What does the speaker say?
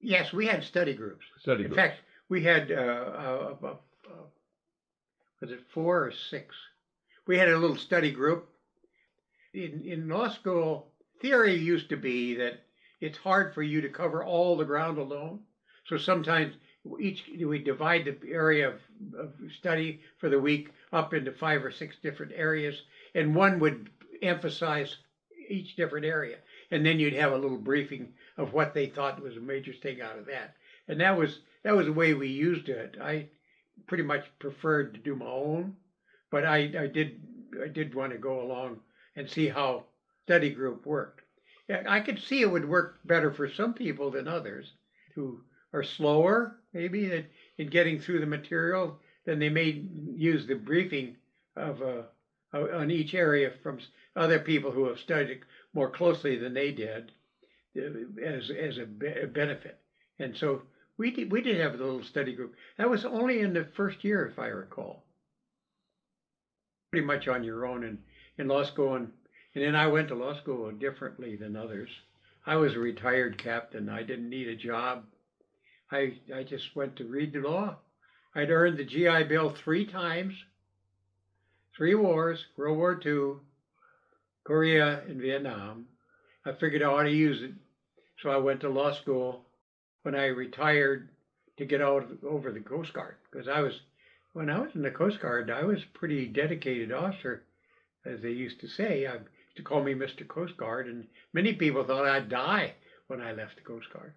Yes, we had study groups. Study In groups. fact, we had, was it 4 or 6? We had a little study group. In law school, theory used to be that it's hard for you to cover all the ground alone. So sometimes we divide the area of study for the week up into 5 or 6 different areas, and one would emphasize each different area, and then you'd have a little briefing of what they thought was a major thing out of that. And that was the way we used it. I pretty much preferred to do my own, but I did want to go along and see how study group worked. Yeah, I could see it would work better for some people than others who are slower, maybe, in getting through the material. Then they may use the briefing of on each area from other people who have studied more closely than they did as a benefit. And so we did have a little study group. That was only in the first year, if I recall. Pretty much on your own in law school, and then I went to law school differently than others. I was a retired captain. I didn't need a job. I just went to read the law. I'd earned the GI Bill 3 times, 3 wars, World War II, Korea, and Vietnam. I figured I ought to use it, so I went to law school when I retired to get out over the Coast Guard, because when I was in the Coast Guard, I was a pretty dedicated officer, as they used to say. I used to call me Mr. Coast Guard, and many people thought I'd die when I left the Coast Guard.